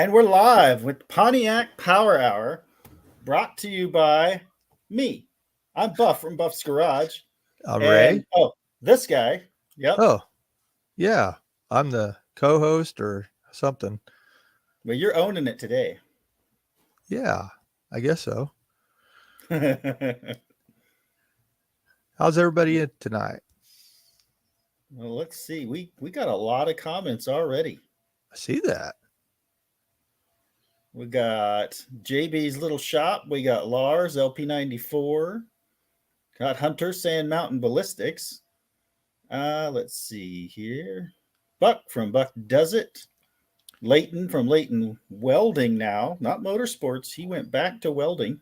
And we're live with Pontiac Power Hour, brought to you by me. I'm Buff from Buff's Garage. Ray? And this guy. Yep. Oh, yeah. I'm the co-host or something. Well, you're owning it today. Yeah, I guess so. Well, How's everybody in tonight? let's see. We got a lot of comments already. I see that. We got JB's Little Shop. We got Lars, LP94. Got Hunter, Sand Mountain Ballistics. Let's see here. Buck from Buck Does It. Leighton from Leighton Welding now, not motorsports. He went back to welding.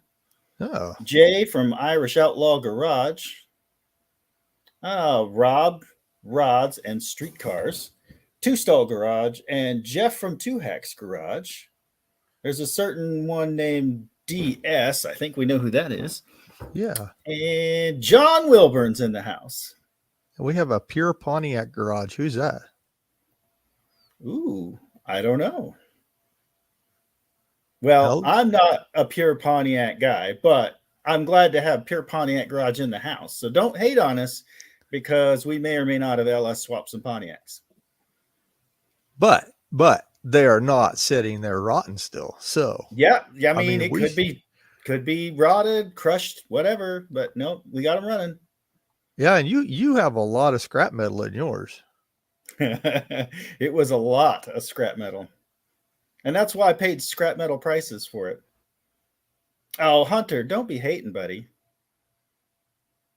Oh, Jay from Irish Outlaw Garage. Rob, Rods and Streetcars. Two Stall Garage. And Jeff from Two Hacks Garage. There's a certain one named DS. I think we know who that is. yeah. And John Wilburn's in the house. We have a pure Pontiac garage. Who's that? Ooh, I don't know. Well, I'm not a pure Pontiac guy, but I'm glad to have pure Pontiac garage in the house. So don't hate on us because we may or may not have LS swapped some Pontiacs. But they are not sitting there rotten still. So yeah. I mean it could be rotted, crushed, whatever. But no, we got them running. Yeah, and you have a lot of scrap metal in yours. It was a lot of scrap metal. And that's why I paid scrap metal prices for it. Oh, Hunter, don't be hating, buddy.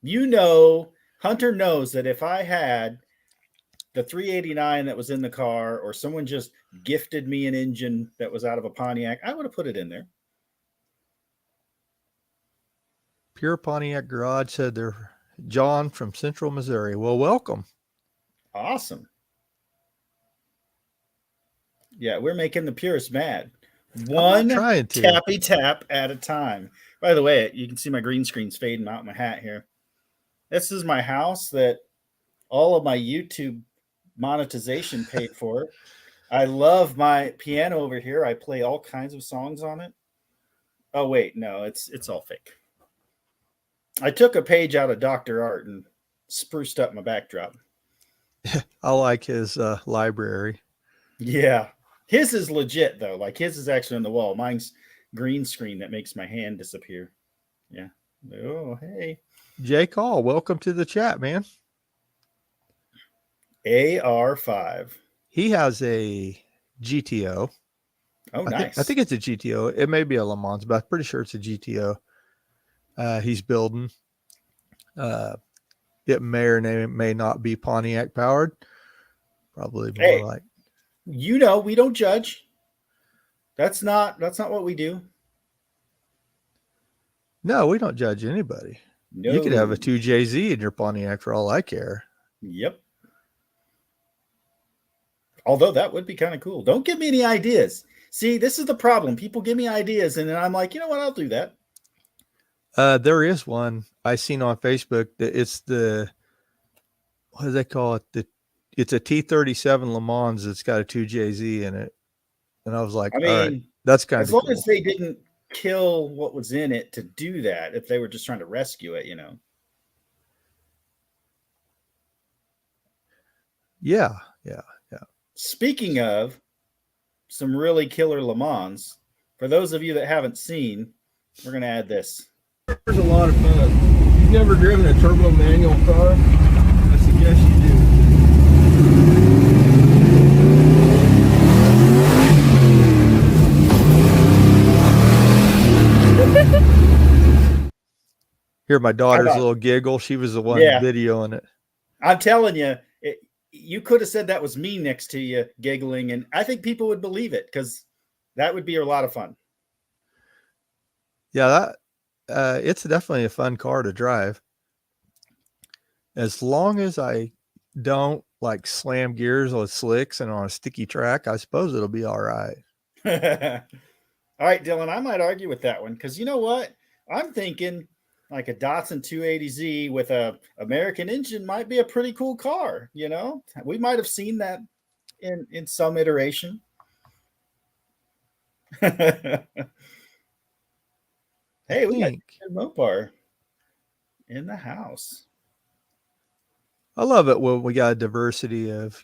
You know, Hunter knows that if I had the 389 that was in the car or someone just gifted me an engine that was out of a Pontiac, I would have put it in there. Pure Pontiac Garage said they're John from Central Missouri. Well, welcome. Awesome. Yeah, we're making the purists mad. One tappy tap at a time. By the way, you can see my green screen's fading out my hat here. This is my house that all of my YouTube monetization paid for. I love my piano over here. I play all kinds of songs on it. Oh, wait, no, it's all fake. I took a page out of Dr. Art and spruced up my backdrop. I like his library. Yeah. His is legit, though. Like, his is actually on the wall. Mine's green screen that makes my hand disappear. Yeah. Oh, hey. Jay Call, welcome to the chat, man. AR5. He has a GTO. Oh, nice. I think it's a GTO. It may be a Le Mans, but I'm pretty sure it's a GTO. He's building. It may or may not be Pontiac powered. Probably more like. You know, we don't judge. That's not what we do. No, we don't judge anybody. No. You could have a 2JZ in your Pontiac for all I care. Yep. Although that would be kind of cool. Don't give me any ideas. See, this is the problem. People give me ideas, and then I'm like, you know what? I'll do that. There is one I seen on Facebook that it's what do they call it? It's a T37 Le Mans that's got a 2JZ in it. And I was like, all right, that's kind of cool. As long as they didn't kill what was in it to do that, if they were just trying to rescue it, you know. Yeah. Speaking of some really killer Le Mans, for those of you that haven't seen, we're going to add this. There's a lot of fun. If you've never driven a turbo manual car, I suggest you do. Hear my daughter's little giggle. She was the one videoing it. I'm telling you, you could have said that was me next to you giggling, and I think people would believe it because that would be a lot of fun. Yeah, it's definitely a fun car to drive. As long as I don't like slam gears on slicks and on a sticky track, I suppose it'll be all right. All right, Dylan, I might argue with that one because you know what? I'm thinking like a Datsun 280Z with a American engine might be a pretty cool car. You know, we might have seen that in some iteration. Hey, we got Mopar in the house. I love it when we got a diversity of,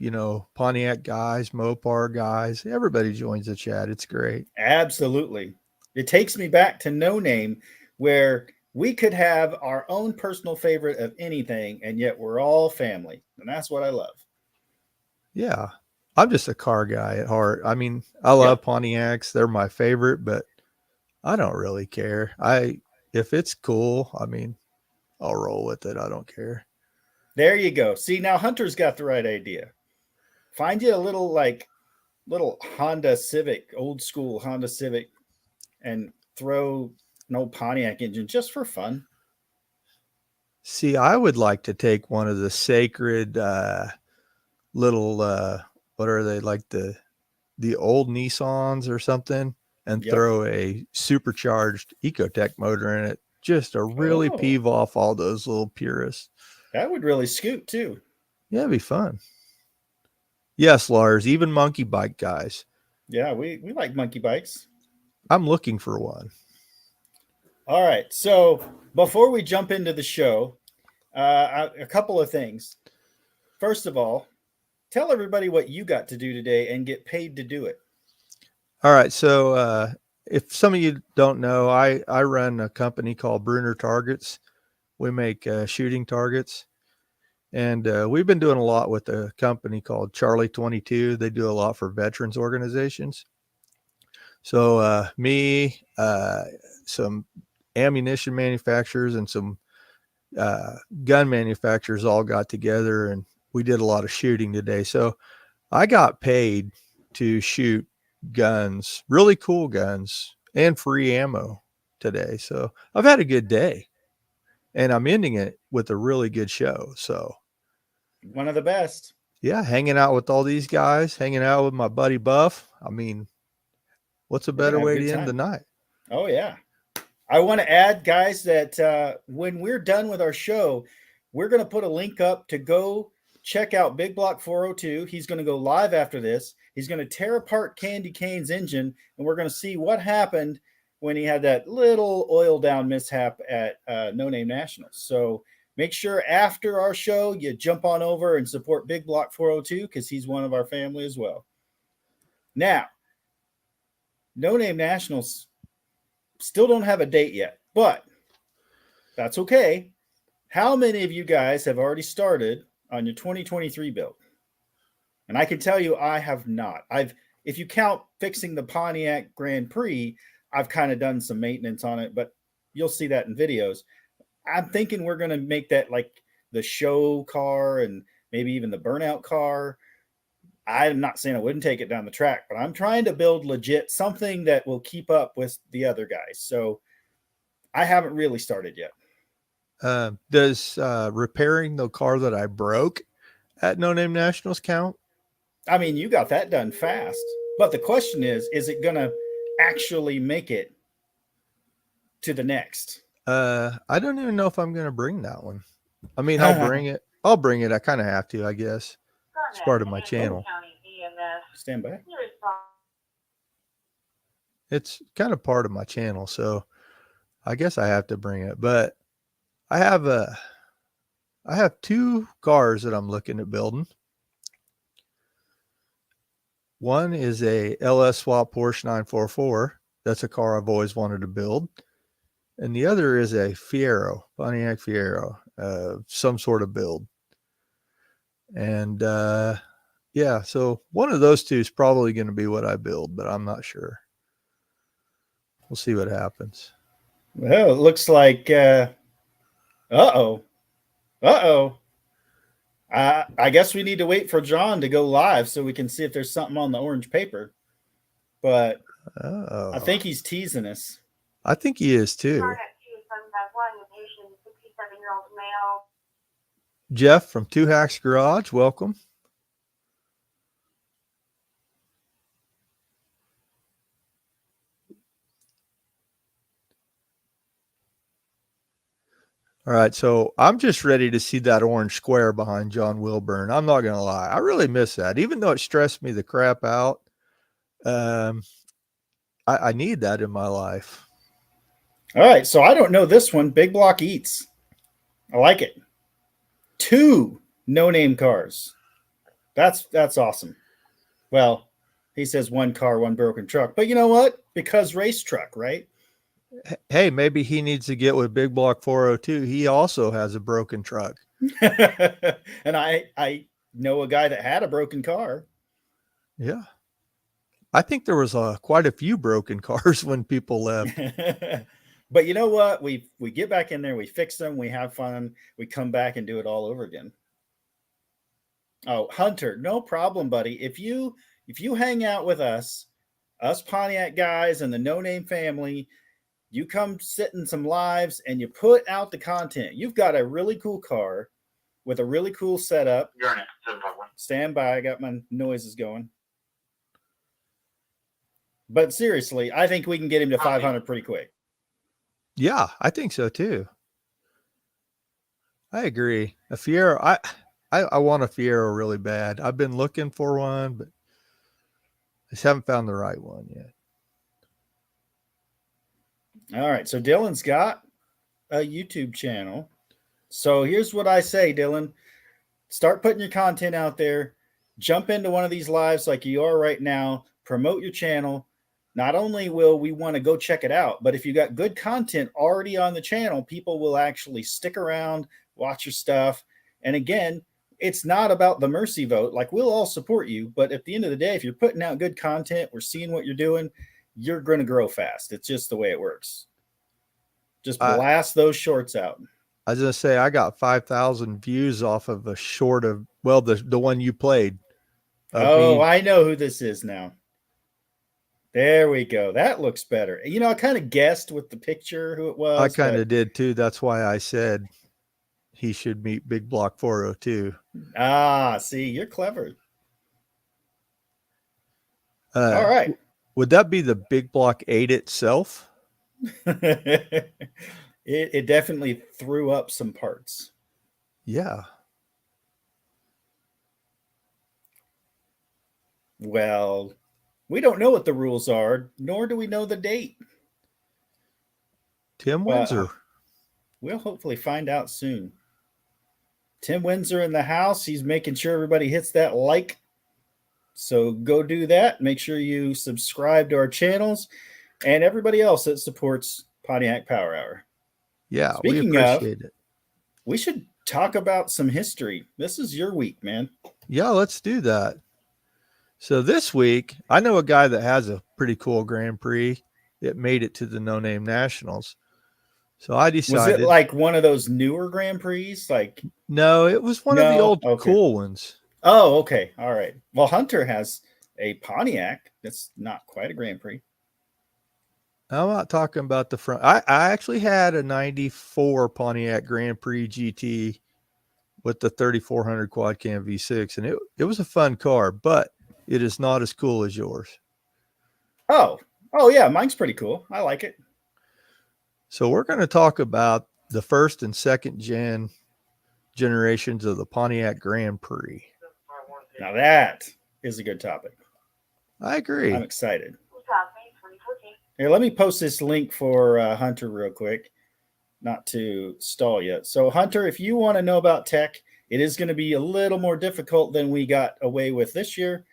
Pontiac guys, Mopar guys. Everybody joins the chat. It's great. Absolutely. It takes me back to No Name, where we could have our own personal favorite of anything, and yet we're all family. And that's what I love. Yeah. I'm just a car guy at heart. I mean, I love Pontiacs. They're my favorite, but I don't really care. If it's cool, I mean, I'll roll with it. I don't care. There you go. See, now Hunter's got the right idea. Find you a little Honda Civic, old school Honda Civic, and throw an old Pontiac engine just for fun. See, I would like to take one of the sacred little what are they, like the old Nissans or something, and throw a supercharged Ecotec motor in it, just to really peeve off all those little purists. That would really scoot too. Yeah, it'd be fun. Yes, Lars, even monkey bike guys. Yeah, we like monkey bikes. I'm looking for one. All right, so before we jump into the show, a couple of things. First of all, tell everybody what you got to do today and get paid to do it. All right, so if some of you don't know, I run a company called Bruner Targets. We make shooting targets, and we've been doing a lot with a company called Charlie 22. They do a lot for veterans organizations. So me, some ammunition manufacturers, and some gun manufacturers all got together, and we did a lot of shooting today. So I got paid to shoot guns, really cool guns, and free ammo today. So I've had a good day, and I'm ending it with a really good show. So one of the best. Yeah, hanging out with all these guys, hanging out with my buddy Buff. I mean, what's a better way to end the night? Oh, yeah. I want to add, guys, that when we're done with our show, we're going to put a link up to go check out Big Block 402. He's going to go live after this. He's going to tear apart Candy Cane's engine, and we're going to see what happened when he had that little oil down mishap at No Name Nationals. So make sure after our show, you jump on over and support Big Block 402 because he's one of our family as well. Now, No Name Nationals still don't have a date yet, but that's okay. How many of you guys have already started on your 2023 build? And I can tell you I have not. If you count fixing the Pontiac Grand Prix, I've kind of done some maintenance on it, but you'll see that in videos. I'm thinking we're going to make that like the show car and maybe even the burnout car. I'm not saying I wouldn't take it down the track, but I'm trying to build legit something that will keep up with the other guys. So I haven't really started yet. Does repairing the car that I broke at No Name Nationals count? I mean, you got that done fast, but the question is it going to actually make it to the next? I don't even know if I'm going to bring that one. I mean, I'll bring it. I kind of have to, I guess. It's part of my channel. Stand by. It's kind of part of my channel, so I guess I have to bring it. But I have two cars that I'm looking at building. One is a LS swap Porsche 944. That's a car I've always wanted to build. And the other is a Fiero, Pontiac Fiero, some sort of build. And yeah, so one of those two is probably going to be what I build, but I'm not sure. We'll see what happens. Well, it looks like, I guess we need to wait for John to go live so we can see if there's something on the orange paper. But I think he's teasing us. I think he is too. Jeff from Two Hacks Garage, welcome. All right, so I'm just ready to see that orange square behind John Wilburn. I'm not going to lie. I really miss that. Even though it stressed me the crap out, I need that in my life. All right, so I don't know this one. Big Block Eats. I like it. 2 no-name cars. That's awesome. Well, he says 1 car, 1 broken truck. But you know what? Because race truck, right? Hey, maybe he needs to get with Big Block 402. He also has a broken truck. And I know a guy that had a broken car. Yeah. I think there was quite a few broken cars when people left. But you know what? We get back in there, we fix them, we have fun, we come back and do it all over again. Oh, Hunter, no problem, buddy. If you hang out with us Pontiac guys and the No Name family, you come sit in some lives and you put out the content. You've got a really cool car with a really cool setup. You're in it. 751. Stand by. I got my noises going. But seriously, I think we can get him to 500 pretty quick. Yeah, I think so too. I agree. A Fiero, I want a Fiero really bad. I've been looking for one, but I just haven't found the right one yet. All right, so Dylan's got a YouTube channel. So here's what I say, Dylan. Start putting your content out there. Jump into one of these lives like you are right now. Promote your channel. Not only will we want to go check it out, but if you got good content already on the channel, people will actually stick around, watch your stuff. And again, it's not about the mercy vote. Like, we'll all support you, but at the end of the day, if you're putting out good content, we're seeing what you're doing, you're going to grow fast. It's just the way it works. Just blast those shorts out. I was going to say, I got 5,000 views off of a short of, well, the one you played. Oh, I know who this is now. There we go. That looks better. You know, I kind of guessed with the picture who it was. I kind of did too. That's why I said he should meet Big Block 402. Ah, see, you're clever. All right. Would that be the Big Block 8 itself? It definitely threw up some parts. Yeah. Well, we don't know what the rules are, nor do we know the date. Tim Windsor. We'll hopefully find out soon. Tim Windsor in the house. He's making sure everybody hits that like. So go do that. Make sure you subscribe to our channels and everybody else that supports Pontiac Power Hour. Yeah, Speaking we appreciate it. We should talk about some history. This is your week, man. Yeah, let's do that. So this week, I know a guy that has a pretty cool Grand Prix. It made it to the No Name Nationals. So I decided. Was it like one of those newer Grand Prix? Like, no, it was one of the old cool ones. Oh, okay. All right. Well, Hunter has a Pontiac. That's not quite a Grand Prix. I'm not talking about the front. I actually had a 94 Pontiac Grand Prix GT with the 3400 quad cam V6, and it was a fun car, but it is not as cool as yours. Oh yeah, mine's pretty cool. I like it. So we're going to talk about the first and second generations of the Pontiac Grand Prix. Now that is a good topic. I agree. I'm excited. Here, let me post this link for Hunter real quick, not to stall yet. So Hunter, if you want to know about tech, it is going to be a little more difficult than we got away with this year.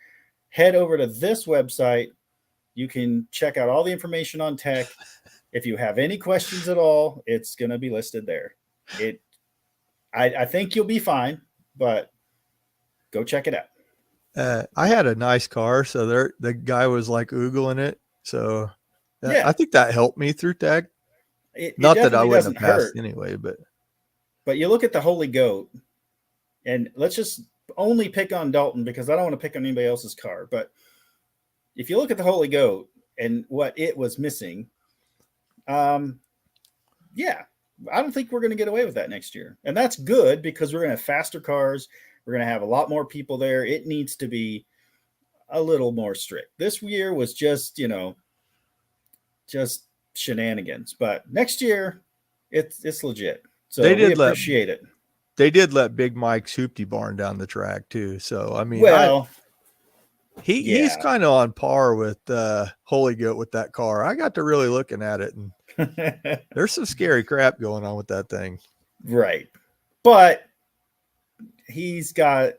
Head over to this website. You can check out all the information on tech. If you have any questions at all, it's going to be listed there. I think you'll be fine, but go check it out. I had a nice car, so the guy was like oogling it. So yeah. I think that helped me through tech. Not that I wouldn't have passed anyway, but you look at the Holy Goat, and let's just only pick on Dalton because I don't want to pick on anybody else's car. But if you look at the Holy Goat and what it was missing, yeah, I don't think we're going to get away with that next year. And that's good because we're going to have faster cars. We're going to have a lot more people there. It needs to be a little more strict. This year was just, just shenanigans. But next year, it's legit. So we appreciate it. They did let Big Mike's Hoopty Barn down the track too. So, I mean, well, He's kind of on par with Holy Goat with that car. I got to really looking at it, and there's some scary crap going on with that thing. Right. But he's got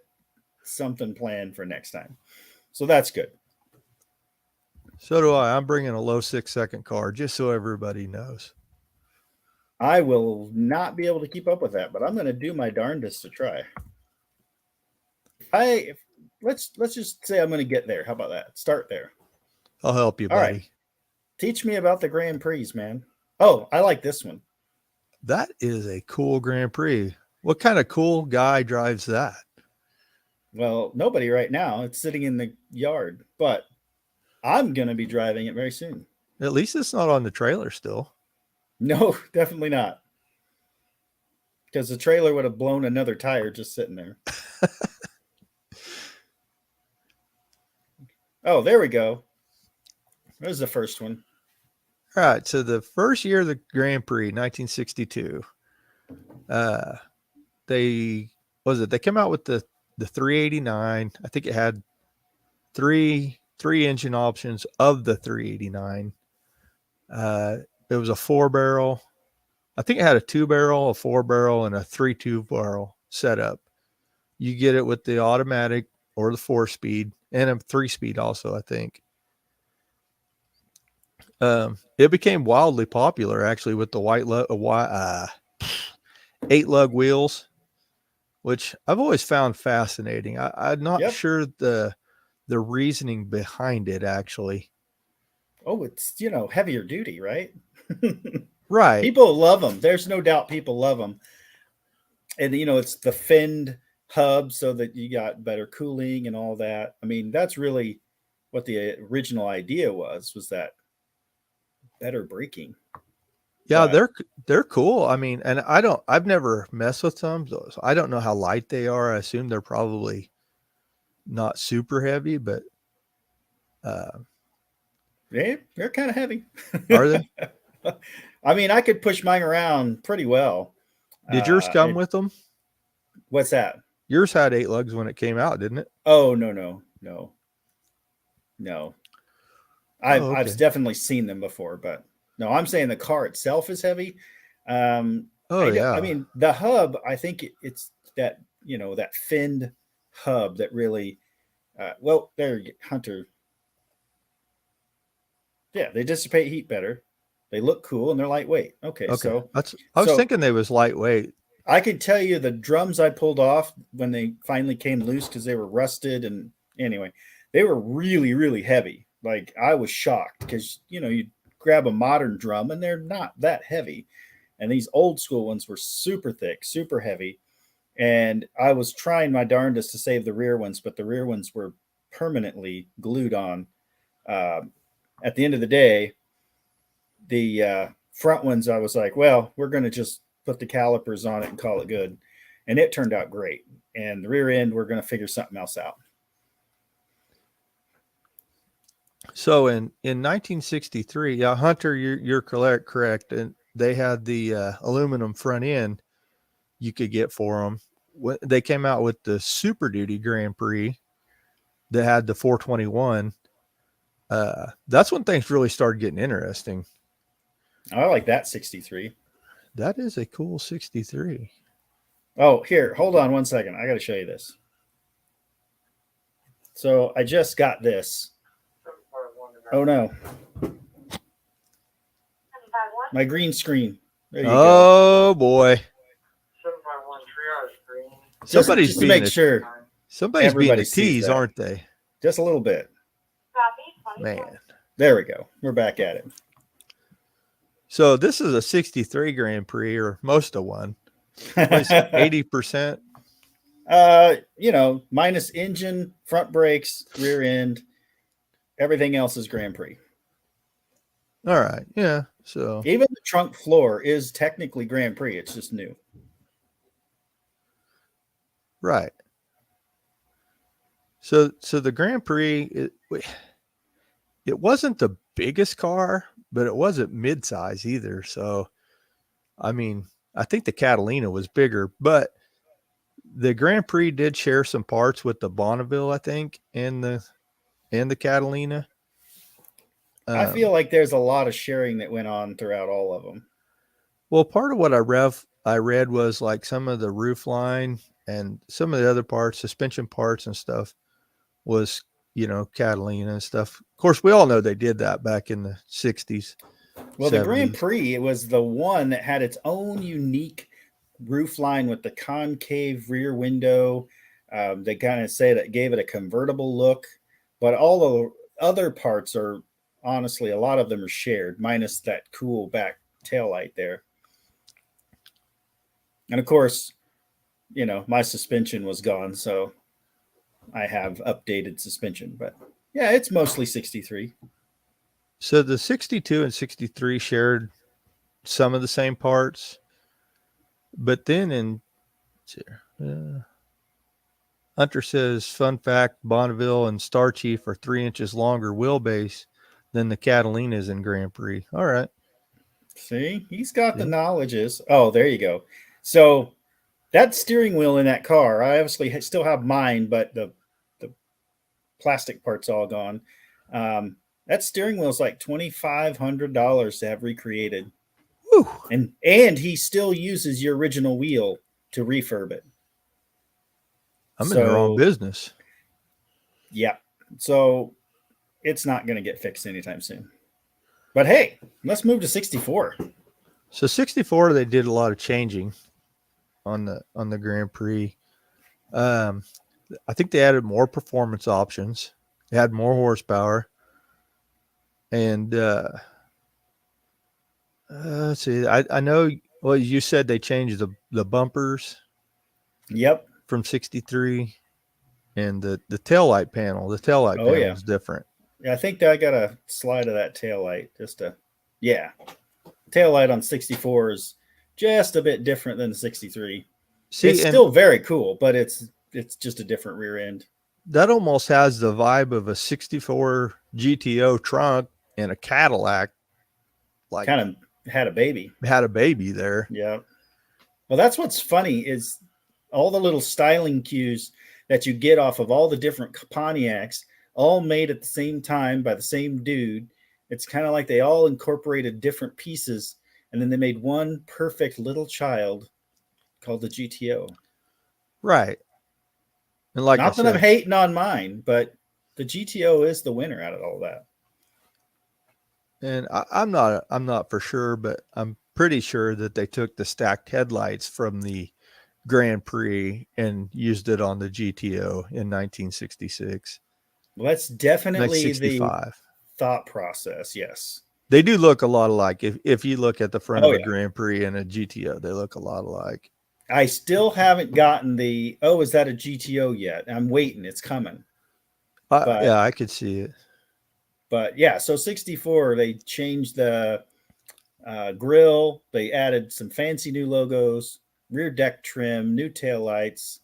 something planned for next time. So that's good. So do I. I'm bringing a low 6-second car just so everybody knows. I will not be able to keep up with that, but I'm going to do my darndest to try. Let's just say I'm going to get there. How about that? Start there. I'll help you, buddy. All right. Teach me about the Grand Prix, man. Oh, I like this one. That is a cool Grand Prix. What kind of cool guy drives that? Well, nobody right now. It's sitting in the yard, but I'm going to be driving it very soon. At least it's not on the trailer still. No, definitely not. Because the trailer would have blown another tire just sitting there. Oh, there we go. There's the first one. All right. So the first year of the Grand Prix, 1962, they came out with the 389. I think it had three engine options of the 389. It was a 4-barrel. I think it had a 2-barrel, a 4-barrel, and a 3-2-barrel setup. You get it with the automatic or the 4-speed and a 3-speed also, I think. It became wildly popular actually with the 8-lug wheels, which I've always found fascinating. I'm not sure the reasoning behind it actually. Oh, it's, heavier duty, right? Right. People love them. There's no doubt people love them. And, it's the finned hub so that you got better cooling and all that. I mean, that's really what the original idea was that better braking. Yeah, but they're cool. I mean, and I've never messed with them, so I don't know how light they are. I assume they're probably not super heavy, but they're kind of heavy. Are they? I mean, I could push mine around pretty well. Did yours come with them? What's that? Yours had 8 lugs when it came out, didn't it? Oh, no. I've definitely seen them before, but no, I'm saying the car itself is heavy. I mean, the hub, I think it's that, that finned hub that really, there, Hunter. Yeah, they dissipate heat better. They look cool and they're lightweight. Okay. So I was thinking they was lightweight. I could tell you the drums I pulled off when they finally came loose because they were rusted. And anyway, they were really, really heavy. Like I was shocked because, you grab a modern drum and they're not that heavy. And these old school ones were super thick, super heavy. And I was trying my darndest to save the rear ones, but the rear ones were permanently glued on. At the end of the day, the front ones, I was like, well, we're going to just put the calipers on it and call it good. And it turned out great. And the rear end, we're going to figure something else out. So in 1963, Hunter, you're correct. And they had the aluminum front end you could get for them. They came out with the Super Duty Grand Prix that had the 421. That's when things really started getting interesting. I like that 63. That is a cool 63. Oh, here, hold on 1 second. I got to show you this. So I just got this. Oh no. My green screen. There you go. Oh boy. Somebody's being a tease, aren't they? Just a little bit. Man. There we go. We're back at it. So this is a 63 Grand Prix, or most of one. 80%. Minus engine, front brakes, rear end. Everything else is Grand Prix. All right. Yeah. So even the trunk floor is technically Grand Prix. It's just new. Right. So the Grand Prix, it wasn't the biggest car, but it wasn't mid-size either. So, I mean, I think the Catalina was bigger, but the Grand Prix did share some parts with the Bonneville, I think, and the and the Catalina. I feel like there's a lot of sharing that went on throughout all of them. Well, part of what I read was like some of the roof line and some of the other parts, suspension parts and stuff was, Catalina and stuff. Of course, we all know they did that back in the 60s. Well, 70s. the Grand Prix, it was the one that had its own unique roof line with the concave rear window. They kind of say that gave it a convertible look, but all the other parts are honestly, a lot of them are shared, minus that cool back taillight there. And of course, my suspension was gone, so I have updated suspension. But yeah, it's mostly 63. So the 62 and 63 shared some of the same parts, but then Hunter says, fun fact, Bonneville and Star Chief are 3 inches longer wheelbase than the Catalinas in Grand Prix. All right. See, he's got the knowledges. Oh, there you go. So that steering wheel in that car, I obviously still have mine, but the plastic part's all gone. That steering wheel is like $2,500 to have recreated. Whew. And he still uses your original wheel to refurb it. I'm in the wrong business. Yeah. So it's not going to get fixed anytime soon. But hey, let's move to 64. So 64, they did a lot of changing on the Grand Prix. I think they added more performance options. They had more horsepower. And let's see. I know. Well, you said they changed the bumpers. Yep. From 63, and the taillight panel. The taillight panel is different. Yeah, I think I got a slide of that taillight. Taillight on 64 is just a bit different than the 63. See, it's still very cool, but it's just a different rear end. That almost has the vibe of a 64 GTO trunk and a Cadillac. Like kind of had a baby. Had a baby there. Yeah. Well, that's what's funny is all the little styling cues that you get off of all the different Pontiacs, all made at the same time by the same dude. It's kind of like they all incorporated different pieces, and then they made one perfect little child called the GTO. Right. And like not that I'm hating on mine, but the GTO is the winner out of all that. And I'm not for sure, but I'm pretty sure that they took the stacked headlights from the Grand Prix and used it on the GTO in 1966. Well, that's definitely the thought process. Yes, they do look a lot alike. If you look at the front of a Grand Prix and a GTO, they look a lot alike. I still haven't gotten is that a GTO yet? I'm waiting. It's coming. Yeah, I could see it. But yeah, so 64, they changed the grill. They added some fancy new logos. Rear deck trim, new taillights.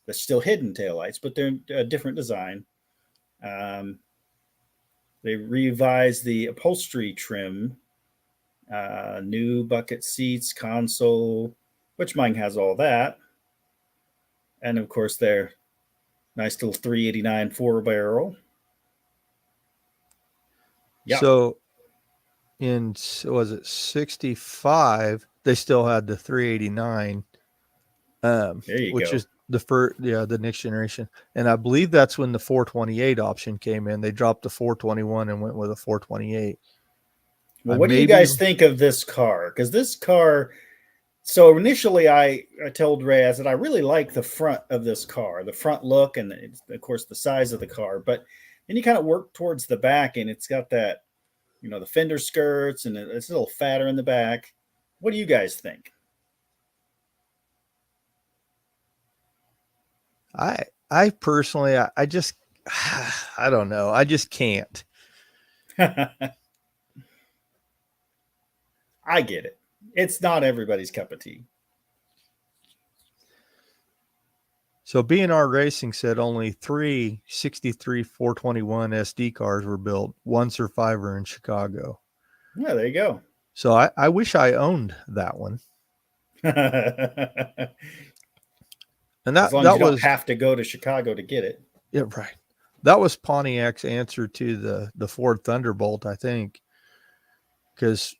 They're still hidden taillights, but they're a different design. They revised the upholstery trim, new bucket seats, console, which mine has all that. And of course, their nice little 389 4-barrel. Yeah. So was it 65? They still had the 389, which is the next generation. And I believe that's when the 428 option came in. They dropped the 421 and went with a 428. Well, what do you guys think of this car? Because this car, so initially I told Ray, I said, I really like the front of this car, the front look, and of course the size of the car. But then you kind of work towards the back, and it's got that, the fender skirts, and it's a little fatter in the back. What do you guys think? I personally, I just, I don't know. I just can't. I get it. It's not everybody's cup of tea. So B&R Racing said only 3 63 421 SD cars were built, one survivor in Chicago. Yeah, there you go. So I wish I owned that one. And that, as long as you don't have to go to Chicago to get it. Yeah, right. that was Pontiac's answer to the Ford Thunderbolt, I think, because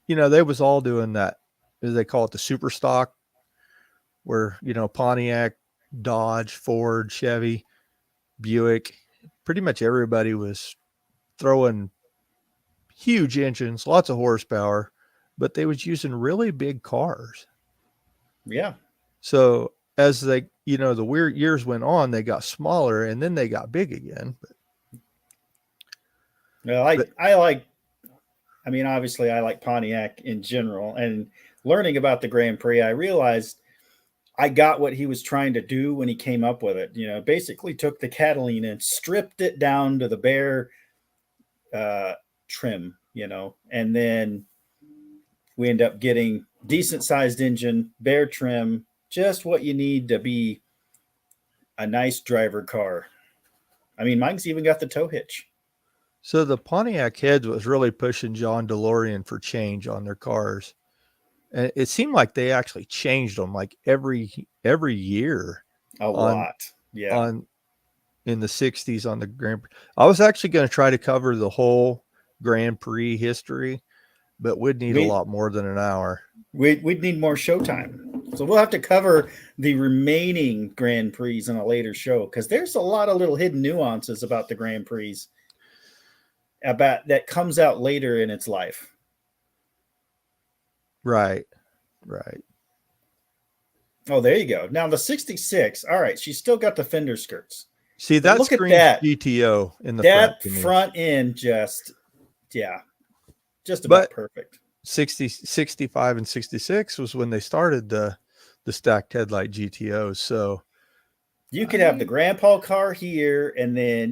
they was all doing that. They call it the super stock, where Pontiac, Dodge, Ford, Chevy, Buick, pretty much everybody was throwing huge engines, lots of horsepower, but they was using really big cars. Yeah. So as the weird years went on, they got smaller and then they got big again. Well, obviously I like Pontiac in general, and learning about the Grand Prix, I realized I got what he was trying to do when he came up with it. Basically took the Catalina and stripped it down to the bare trim, and then we end up getting decent sized engine, bare trim, just what you need to be a nice driver car. I mean, mine's even got the tow hitch. So the Pontiac heads was really pushing John DeLorean for change on their cars. And it seemed like they actually changed them like every year. A lot. Yeah. In the 60s on the Grand Prix. I was actually going to try to cover the whole Grand Prix history, but we'd need a lot more than an hour. We'd need more showtime. So we'll have to cover the remaining Grand Prix in a later show, because there's a lot of little hidden nuances about the Grand Prix that comes out later in its life. Right. Oh, there you go. Now the 66. All right, she's still got the fender skirts. See, that's screams GTO in the front end, just about perfect. 65 and 66 was when they started the stacked headlight GTOs. So you could have the grandpa car here, and then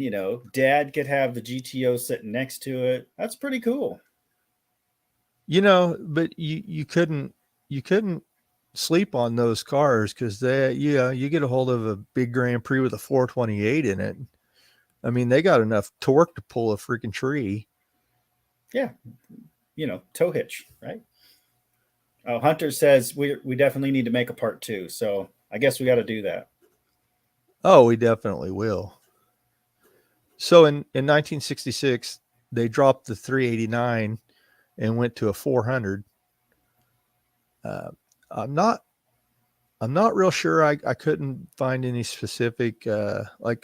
Dad could have the GTO sitting next to it. That's pretty cool. But you couldn't sleep on those cars, because you get a hold of a big Grand Prix with a 428 in it. I mean, they got enough torque to pull a freaking tree. Yeah. Tow hitch, right? Oh, Hunter says we definitely need to make a part 2. So I guess we got to do that. Oh, we definitely will. So in 1966, they dropped the 389 and went to a 400. I'm not real sure. I couldn't find any specific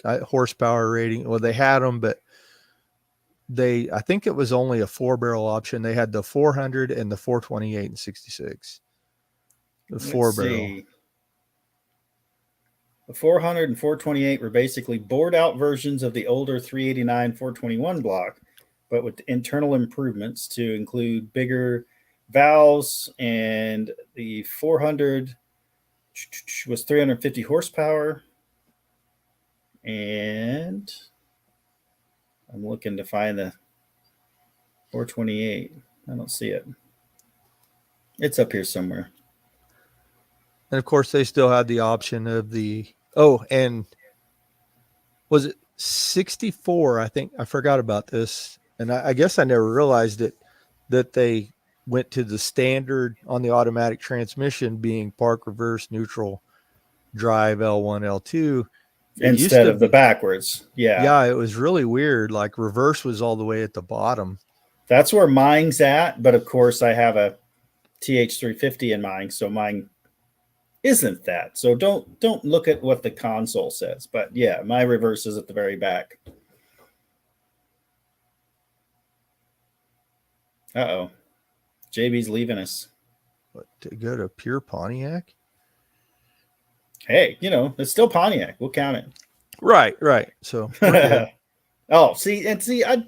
horsepower rating. Well, they had them, but I think it was only a 4-barrel option. They had the 400 and the 428 and 66. The 4-barrel. The 400 and 428 were basically bored out versions of the older 389 421 block, but with internal improvements to include bigger valves, and the 400 was 350 horsepower. And I'm looking to find the 428. I don't see it. It's up here somewhere. And of course, they still had the option of and was it 64? I think I forgot about this. And I guess I never realized it, that they went to the standard on the automatic transmission being park, reverse, neutral, drive, L1, L2. Instead of the backwards. Yeah. Yeah, it was really weird. Like reverse was all the way at the bottom. That's where mine's at. But of course, I have a TH350 in mine, so mine isn't that. So don't look at what the console says. But yeah, my reverse is at the very back. Uh-oh. JB's leaving us. What, to go to pure Pontiac? Hey, it's still Pontiac. We'll count it. Right. So see, I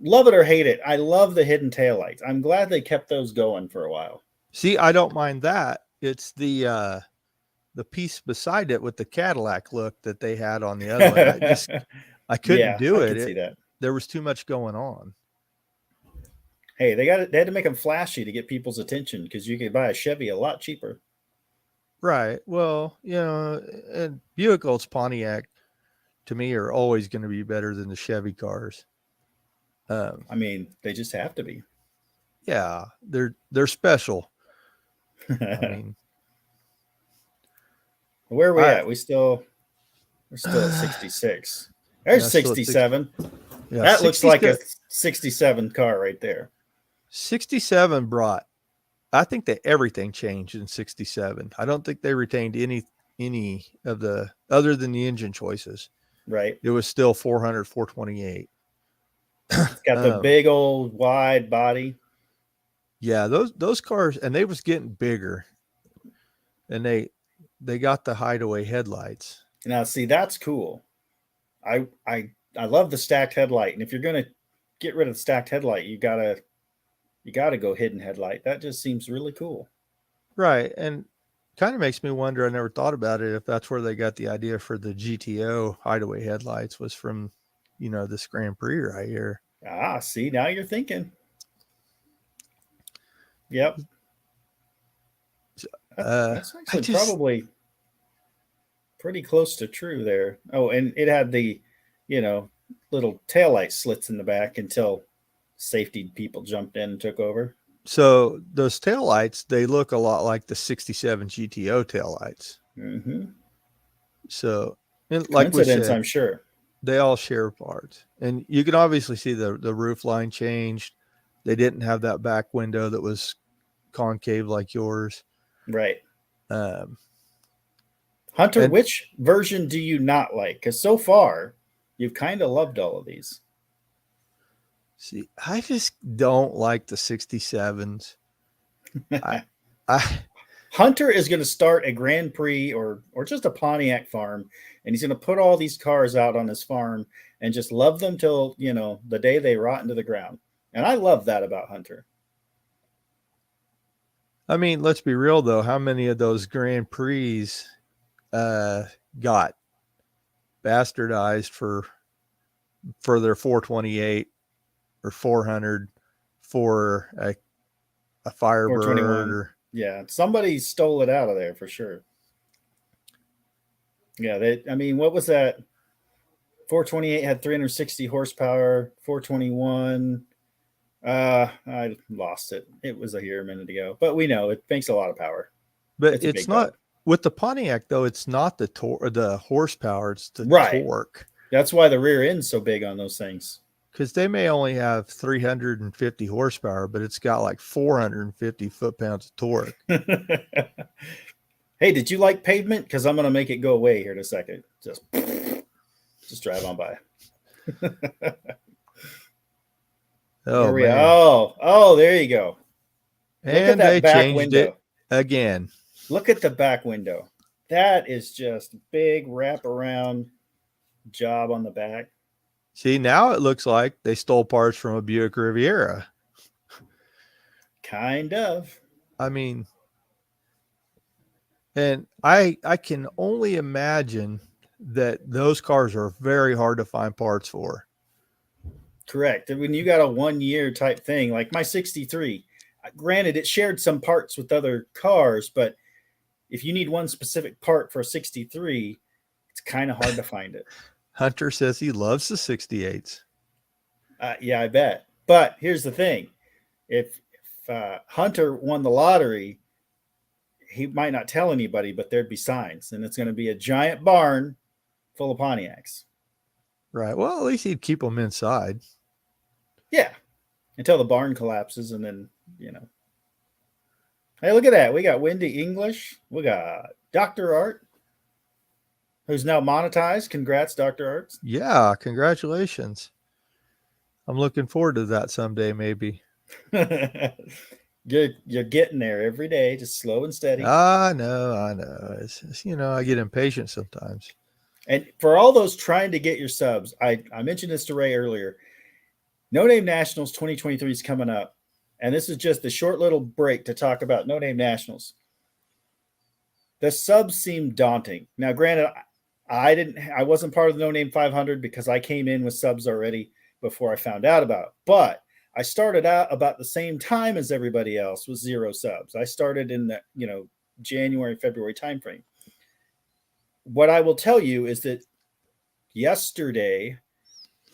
love it or hate it. I love the hidden taillights. I'm glad they kept those going for a while. See, I don't mind that. It's the piece beside it with the Cadillac look that they had on the other one. I couldn't do it. I could see that. There was too much going on. Hey, they had to make them flashy to get people's attention, because you could buy a Chevy a lot cheaper. Right. Well, and Buick Pontiac to me are always going to be better than the Chevy cars. They just have to be. Yeah, they're special. Where are we at? We're still at 66. There's 67. Yeah, that looks like a 67 car right there. 67 brought, I think that everything changed in 67. I don't think they retained any of the, other than the engine choices. Right. It was still 400, 428. It's got the big old wide body. Yeah, those cars, and they was getting bigger, and they got the hideaway headlights. Now, see, that's cool. I love the stacked headlight, and if you're gonna get rid of the stacked headlight, you gotta go hidden headlight. That just seems really cool. Right, and kind of makes me wonder. I never thought about it, if that's where they got the idea for the GTO hideaway headlights was from, this Grand Prix right here. Ah, see, now you're thinking. Yep. That's actually probably pretty close to true there. Oh, and it had the, little taillight slits in the back until safety people jumped in and took over. So those taillights, they look a lot like the 67 GTO taillights. Mm-hmm. So, like coincidence, we said, I'm sure. They all share parts. And you can obviously see the roof line changed. They didn't have that back window that was concave like yours. Right. Hunter, which version do you not like? Because so far, you've kind of loved all of these. See, I just don't like the 67s. Hunter is going to start a Grand Prix or just a Pontiac farm, and he's going to put all these cars out on his farm and just love them till, the day they rot into the ground. And I love that about Hunter. I mean, let's be real, though. How many of those Grand Prix got bastardized for their 428 or 400 for a Firebird? Or, yeah, somebody stole it out of there for sure. Yeah, what was that? 428 had 360 horsepower. 421, I lost it. It was here a minute ago, but we know it makes a lot of power. But it's not with the Pontiac, though. It's not the horsepower; it's the torque. That's why the rear end's so big on those things. Because they may only have 350 horsepower, but it's got like 450 foot-pounds of torque. Hey, did you like pavement? Because I'm going to make it go away here in a second. Just drive on by. Oh, there you go. And they changed it again. Look at the back window. That is just big wraparound job on the back. See, now it looks like they stole parts from a Buick Riviera. Kind of. I mean, and I can only imagine that those cars are very hard to find parts for. Correct. And when you got a 1 year type thing, like my 63, granted, it shared some parts with other cars, but if you need one specific part for a 63, it's kind of hard to find it. Hunter says he loves the 68s. Yeah, I bet. But here's the thing. If Hunter won the lottery, he might not tell anybody, but there'd be signs. And it's going to be a giant barn full of Pontiacs. Right. Well, at least he'd keep them inside. Yeah. Until the barn collapses and then, Hey, look at that. We got Wendy English. We got Dr. Art, who's now monetized. Congrats, Dr. Arts. Yeah, congratulations. I'm looking forward to that someday, maybe. You're getting there every day, just slow and steady. I know. It's I get impatient sometimes. And for all those trying to get your subs, I mentioned this to Ray earlier. No Name Nationals 2023 is coming up. And this is just a short little break to talk about No Name Nationals. The subs seem daunting. Now, granted, I wasn't part of the No Name 500 because I came in with subs already before I found out about it. But I started out about the same time as everybody else with 0 subs. I started in the, January, February timeframe. What I will tell you is that yesterday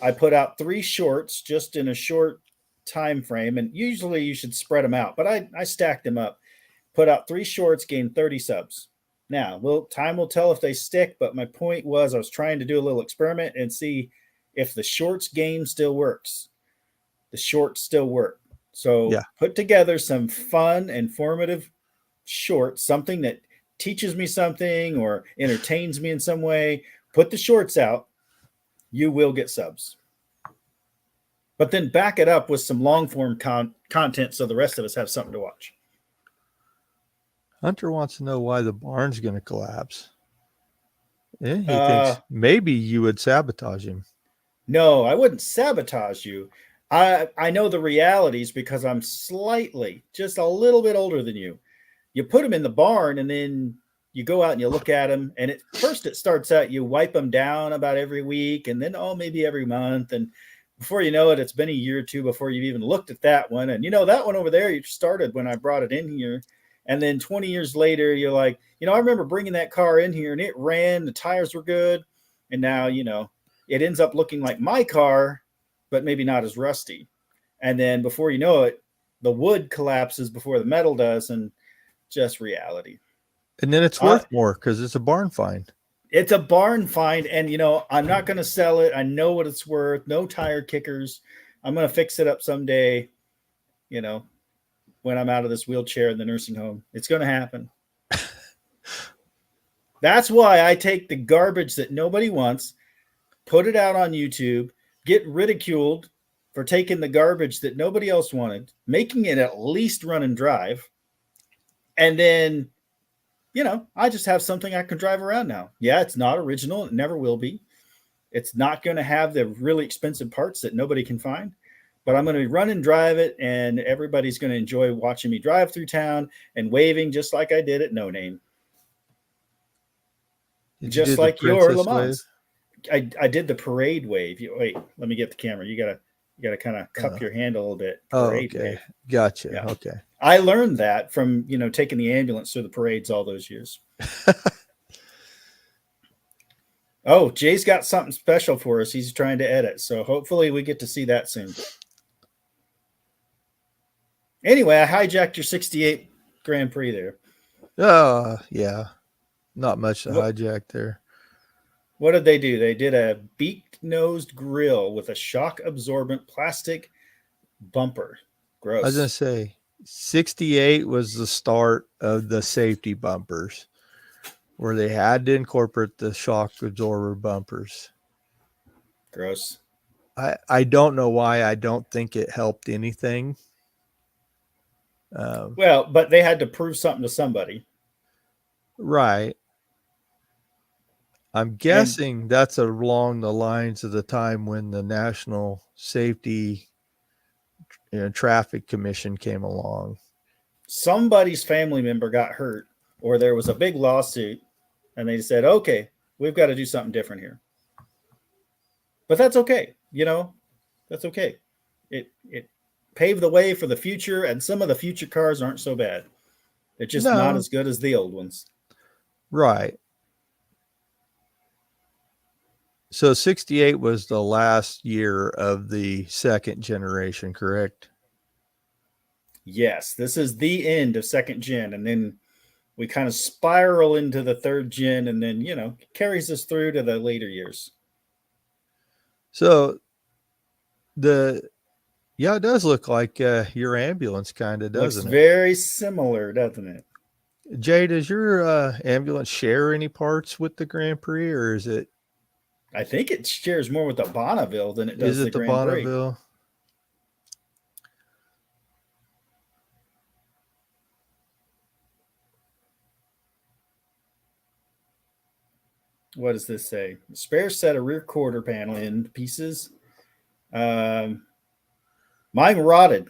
I put out 3 shorts just in a short time frame, and usually you should spread them out, but I stacked them up, put out 3 shorts, gained 30 subs. Now, time will tell if they stick, but my point was I was trying to do a little experiment and see if the shorts game still works, the shorts still work. So Yeah. put together some fun, informative shorts, something that teaches me something or entertains me in some way. Put the shorts out. You will get subs. But then back it up with some long form content so the rest of us have something to watch. Hunter wants to know why the barn's going to collapse. Yeah, he thinks maybe you would sabotage him. No, I wouldn't sabotage you. I know the realities because I'm slightly, just a little bit older than you. You put them in the barn and then you go out and you look at them. And at first it starts out, you wipe them down about every week and then, maybe every month. And before you know it, it's been a year or two before you've even looked at that one. And that one over there, you started when I brought it in here. And then 20 years later, you're like, I remember bringing that car in here and it ran, the tires were good. And now, it ends up looking like my car, but maybe not as rusty. And then before you know it, the wood collapses before the metal does, and just reality. And then it's worth more because it's a barn find. It's a barn find, and I'm not going to sell it. I know what it's worth. No tire kickers. I'm going to fix it up someday. When I'm out of this wheelchair in the nursing home, it's going to happen. That's why I take the garbage that nobody wants, put it out on YouTube, get ridiculed for taking the garbage that nobody else wanted, making it at least run and drive. And then, I just have something I can drive around now. Yeah, it's not original. It never will be. It's not going to have the really expensive parts that nobody can find. But I'm going to run and drive it, and everybody's going to enjoy watching me drive through town and waving just like I did at No Name. Just like your Le Mans. I did the parade wave. Wait, let me get the camera. You gotta kind of cup your hand a little bit. Parade wave. Gotcha. Yeah. Okay. I learned that from taking the ambulance through the parades all those years. Oh, Jay's got something special for us. He's trying to edit, so hopefully we get to see that soon. Anyway, I hijacked your '68 Grand Prix there. Yeah. Not much to hijack there. What did they do? They did a beak-nosed grill with a shock-absorbent plastic bumper. Gross. I was going to say, 68 was the start of the safety bumpers, where they had to incorporate the shock absorber bumpers. Gross. I don't know why. I don't think it helped anything. Well, but they had to prove something to somebody. Right. I'm guessing that's along the lines of the time when the National Safety Traffic Commission came along. Somebody's family member got hurt, or there was a big lawsuit, and they said, okay, we've got to do something different here. But that's okay. That's okay. It paved the way for the future, and some of the future cars aren't so bad. They're just not as good as the old ones. Right. So 68 was the last year of the second generation, correct? Yes, this is the end of second gen, and then we kind of spiral into the third gen, and then, carries us through to the later years. So it does look like your ambulance kind of, doesn't it? Looks very similar, doesn't it? Jay, does your ambulance share any parts with the Grand Prix, or is it? I think it shares more with the Bonneville than it does the Grand Bonneville? Prix. What does this say? Spare set of rear quarter panel in pieces. Mine rotted.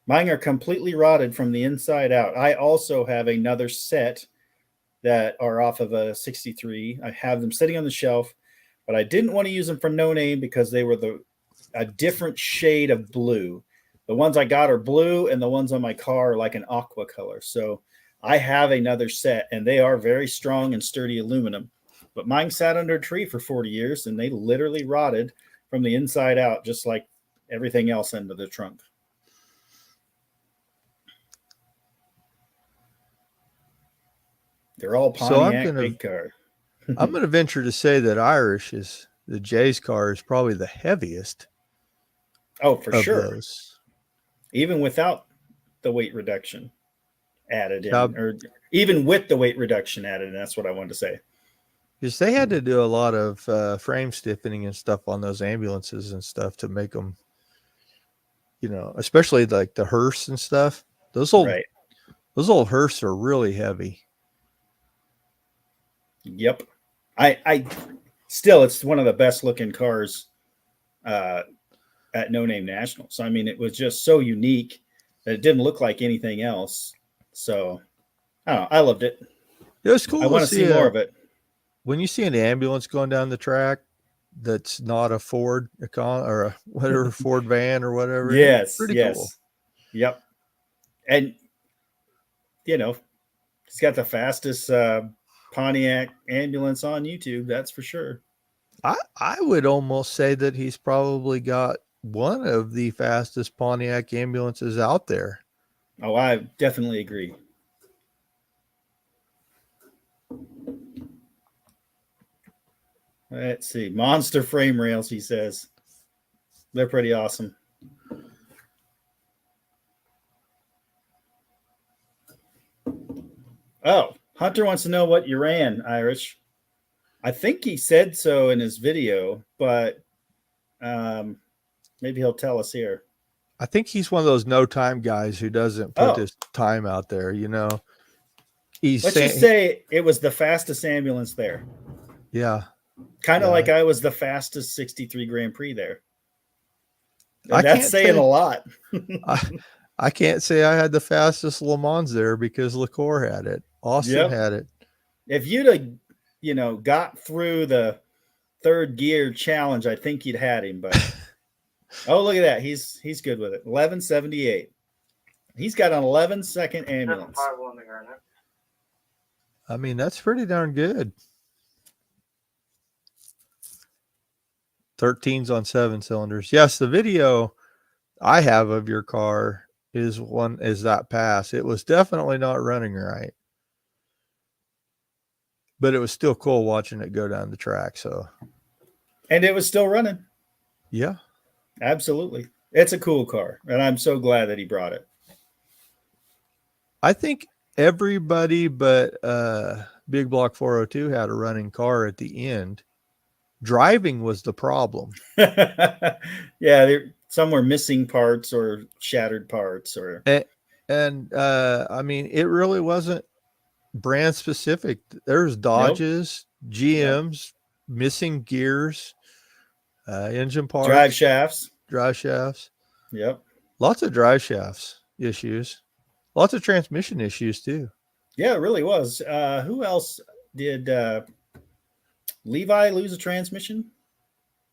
Mine are completely rotted from the inside out. I also have another set that are off of a 63. I have them sitting on the shelf, but I didn't want to use them for No Name because they were a different shade of blue. The ones I got are blue, and the ones on my car are like an aqua color. So I have another set, and they are very strong and sturdy aluminum. But mine sat under a tree for 40 years, and they literally rotted from the inside out, just like everything else under the trunk. They're all Pontiac big car. I'm going to venture to say that Irish is the Jay's car is probably the heaviest. Oh, for sure. Those. Even without the weight reduction added in, or even with the weight reduction added in, that's what I wanted to say. Because they had to do a lot of frame stiffening and stuff on those ambulances and stuff to make them, especially like the hearse and stuff. Those old hearse are really heavy. Yep. I still, it's one of the best looking cars at No Name National. So, I mean, it was just so unique that it didn't look like anything else. So, I don't know. I loved it. It was cool. I want to see more of it. When you see an ambulance going down the track that's not a Ford or a whatever Ford van or whatever. Yes. Pretty cool. Yep. And, he's got the fastest Pontiac ambulance on YouTube. That's for sure. I would almost say that he's probably got one of the fastest Pontiac ambulances out there. Oh, I definitely agree. Let's see. Monster frame rails, he says. They're pretty awesome. Oh, Hunter wants to know what you ran, Irish. I think he said so in his video, but maybe he'll tell us here. I think he's one of those no time guys who doesn't put his time out there, Let's just say it was the fastest ambulance there. Yeah. Kind of like I was the fastest 63 Grand Prix there. And that's saying a lot. I can't say I had the fastest Le Mans there because LaCour had it. Austin had it. If you'd have, got through the third gear challenge, I think you'd had him. But oh, look at that. He's good with it. 1178. He's got an 11-second ambulance. I mean, that's pretty darn good. 13s on 7 cylinders. Yes, the video I have of your car is that pass. It was definitely not running right, but it was still cool watching it go down the track. And it was still running. Yeah, absolutely. It's a cool car, and I'm so glad that he brought it. I think everybody but Big Block 402 had a running car at the end. Driving was the problem. Yeah, some were missing parts or shattered parts, and I mean, it really wasn't brand specific. There's Dodges, GMs, missing gears, engine parts, drive shafts. Yep, lots of drive shafts issues, lots of transmission issues too. Yeah, it really was. Who else did? Levi lose a transmission?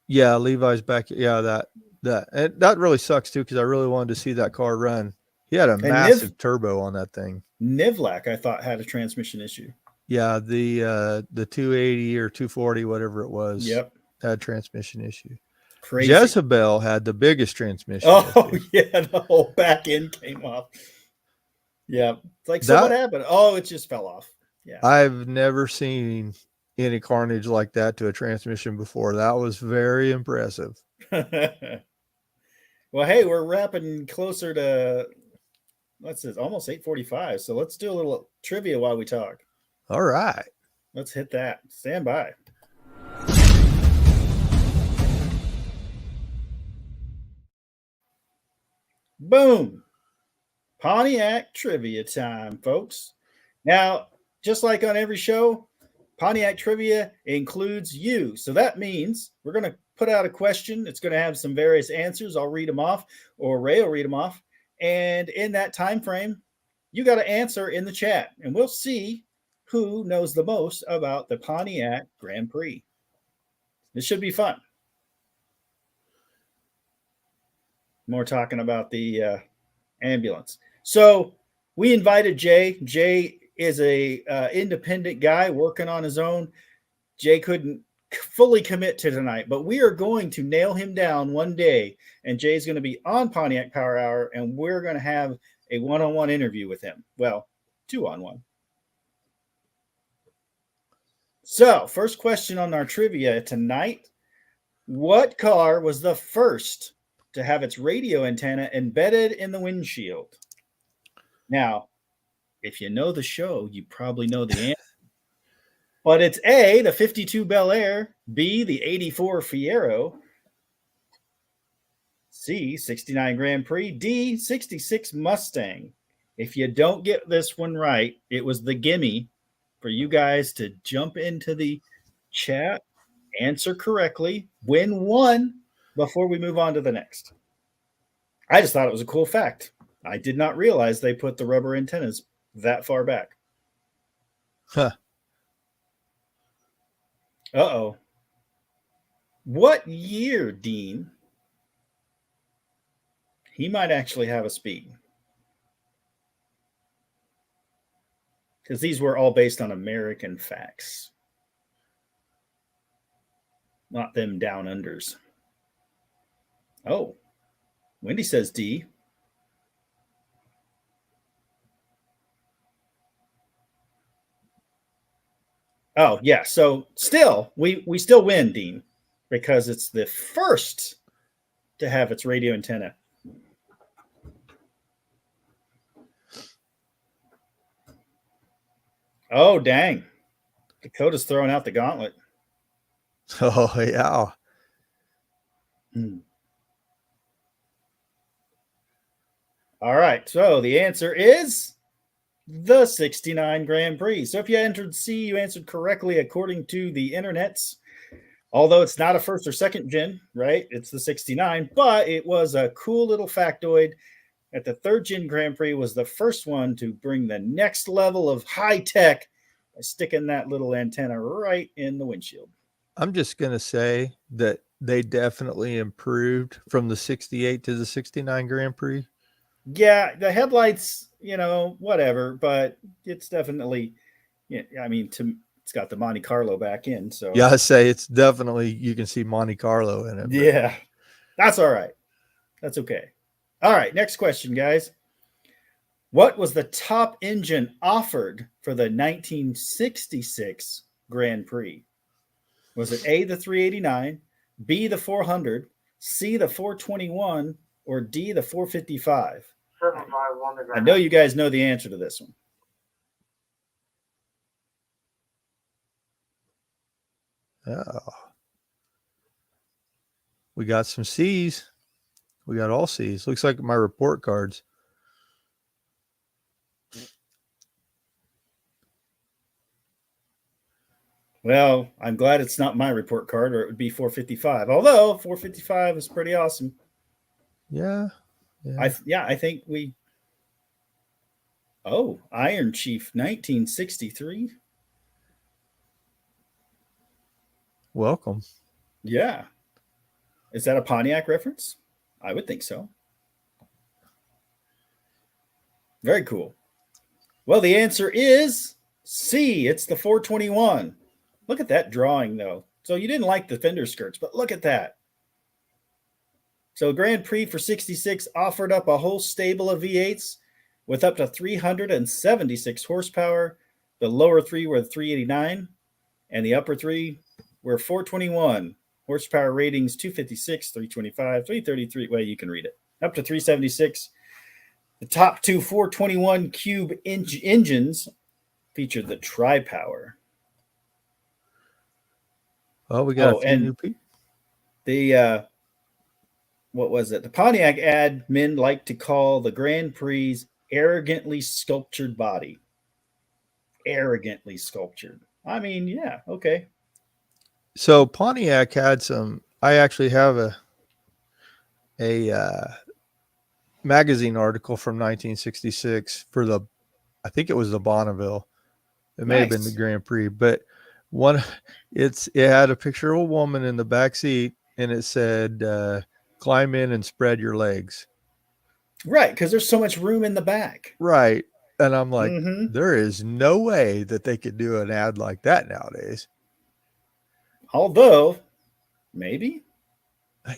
Yeah, Levi's back. Yeah, that really sucks too, because I really wanted to see that car run. He had a massive turbo on that thing. Nivlak, I thought, had a transmission issue. Yeah, the 280 or 240, whatever it was. Yep, had a transmission issue. Crazy. Jezebel had the biggest transmission. Oh issue. Yeah, the whole back end came off. Yeah, it's like, so what happened? Oh, it just fell off. Yeah, I've never seen any carnage like that to a transmission before. That was very impressive. Well, hey, we're wrapping closer to, almost 8:45. So let's do a little trivia while we talk. All right. Let's hit that. Stand by. Boom. Pontiac trivia time, folks. Now, just like on every show, Pontiac trivia includes you. So that means we're going to put out a question. It's going to have some various answers. I'll read them off, or Ray will read them off. And in that time frame, you got to answer in the chat. And we'll see who knows the most about the Pontiac Grand Prix. This should be fun. More talking about the ambulance. So we invited Jay. Jay is a independent guy working on his own. Jay couldn't fully commit to tonight, but we are going to nail him down one day, and Jay's going to be on Pontiac Power Hour, and we're going to have a one-on-one interview with him. Well, 2-on-1. So, first question on our trivia tonight. What car was the first to have its radio antenna embedded in the windshield? Now, if you know the show, you probably know the answer. But it's A, the 52 Bel Air, B, the 84 Fiero, C, 69 Grand Prix, D, 66 Mustang. If you don't get this one right, it was the gimme for you guys to jump into the chat, answer correctly, win one before we move on to the next. I just thought it was a cool fact. I did not realize they put the rubber antennas that far back. Huh. Uh-oh. What year, Dean? He might actually have a speed. Because these were all based on American facts. Not them down unders. Oh. Wendy says D. Oh, yeah. So still, we still win, Dean, because it's the first to have its radio antenna. Oh, dang. Dakota's throwing out the gauntlet. Oh, yeah. All right. So the answer is the 69 Grand Prix. So if you entered C, you answered correctly according to the internets. Although it's not a first or second gen, right? It's the 69, but it was a cool little factoid that the third gen Grand Prix was the first one to bring the next level of high tech by sticking that little antenna right in the windshield. I'm just going to say that they definitely improved from the 68 to the 69 Grand Prix. Yeah, the headlights, whatever, but it's definitely, I mean, it's got the Monte Carlo back in. So yeah, I say it's definitely, you can see Monte Carlo in it. Yeah, that's all right. That's okay. All right, next question, guys. What was the top engine offered for the 1966 Grand Prix? Was it A, the 389, B, the 400, C, the 421, or D, the 455? I know you guys know the answer to this one. Oh. We got some C's. We got all C's. Looks like my report cards. Well, I'm glad it's not my report card, or it would be 455. Although 455 is pretty awesome. Yeah. I think we. Oh, Iron Chief 1963. Welcome. Yeah. Is that a Pontiac reference? I would think so. Very cool. Well, the answer is C. It's the 421. Look at that drawing, though. So you didn't like the fender skirts, but look at that. So Grand Prix for 66 offered up a whole stable of V8s with up to 376 horsepower. The lower three were 389, and the upper three were 421. Horsepower ratings 256, 325, 333. Well, you can read it. Up to 376. The top two 421 cube engines featured the tri-power. Oh, we got a few new people. The what was it? The Pontiac admin like to call the Grand Prix arrogantly sculptured body. Arrogantly sculptured. I mean, yeah, okay. So Pontiac had some. I actually have a magazine article from 1966 for the. I think it was the Bonneville. It may have been the Grand Prix, but it had a picture of a woman in the back seat, and it said, "Climb in and spread your legs." Right, because there's so much room in the back. Right, and I'm like, there is no way that they could do an ad like that nowadays. Although, maybe.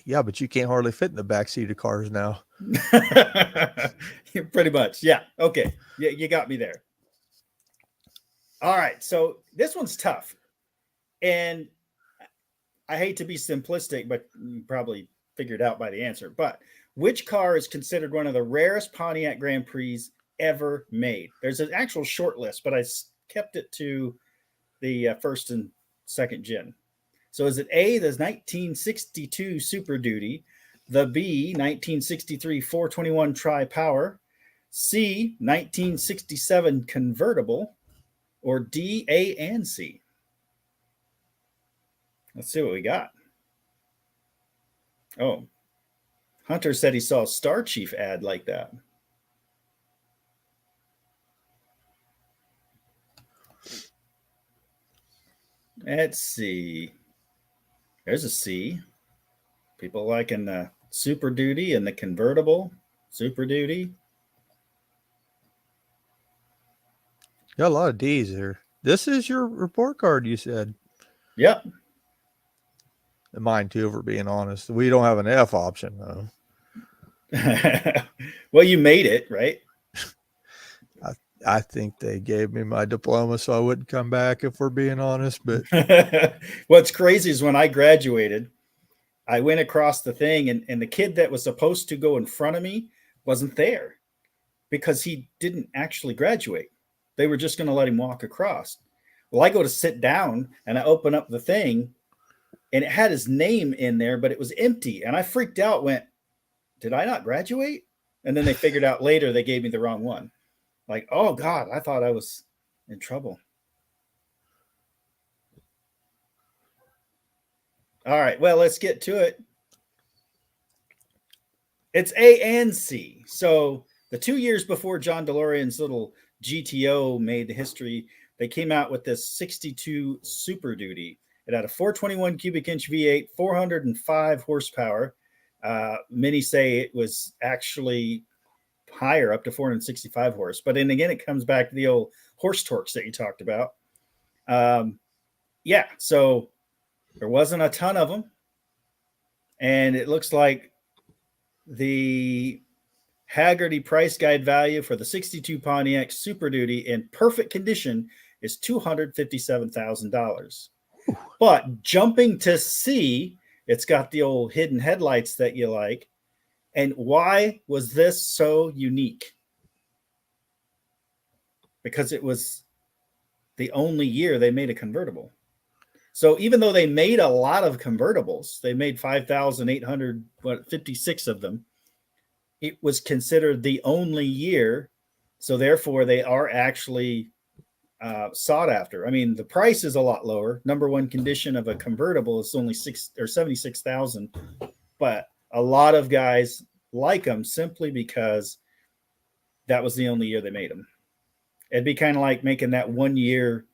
Yeah, but you can't hardly fit in the back seat of cars now. Pretty much, yeah. Okay, yeah, you got me there. All right, so this one's tough, and I hate to be simplistic, but you probably figured out by the answer. But which car is considered one of the rarest Pontiac Grand Prix ever made? There's an actual short list, but I kept it to the first and second gen. So is it A, the 1962 Super Duty, the B, 1963 421 Tri-Power, C, 1967 Convertible, or D, A, and C? Let's see what we got. Oh, Hunter said he saw a Star Chief ad like that. Let's see. There's a C. People liking the Super Duty and the convertible Super Duty. Got a lot of D's here. This is your report card, you said. Yep. Mine too, if we're being honest. We don't have an F option, though. Well, you made it, right? I think they gave me my diploma so I wouldn't come back, if we're being honest. But what's crazy is when I graduated, I went across the thing and the kid that was supposed to go in front of me wasn't there because he didn't actually graduate. They were just going to let him walk across. Well, I go to sit down and I open up the thing and it had his name in there, but it was empty. And I freaked out, went, did I not graduate? And then they figured out later they gave me the wrong one. Like, oh God, I thought I was in trouble. All right, well, let's get to it. It's A and C. So the 2 years before John DeLorean's little GTO made the history, they came out with this 62 Super Duty. It had a 421 cubic inch V8, 405 horsepower. Many say it was actually higher, up to 465 horse. But then again, it comes back to the old horse torques that you talked about. Yeah, so there wasn't a ton of them. And it looks like the Haggerty price guide value for the 62 Pontiac Super Duty in perfect condition is $257,000. But jumping to C, it's got the old hidden headlights that you like. And why was this so unique? Because it was the only year they made a convertible. So even though they made a lot of convertibles, they made 5,856 of them. It was considered the only year. So therefore, they are actually sought after. I mean, the price is a lot lower. Number one condition of a convertible is only 76,000, but a lot of guys like them simply because that was the only year they made them. It'd be kind of like making that 1 year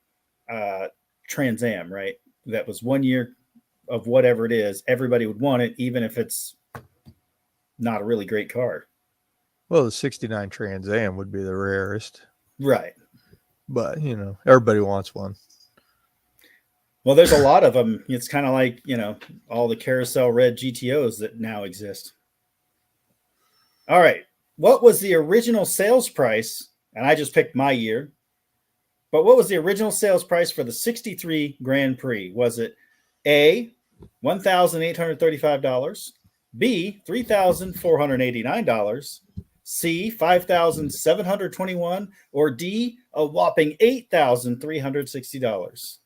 Trans Am, right? That was 1 year of whatever it is. Everybody would want it, even if it's not a really great car. Well, the 69 Trans Am would be the rarest. Right. But, you know, everybody wants one. Well, there's a lot of them. It's kind of like, you know, all the carousel red GTOs that now exist. All right. What was the original sales price? And I just picked my year. But what was the original sales price for the 63 Grand Prix? Was it A, $1,835, B, $3,489, C, $5,721, or D, a whopping $8,360?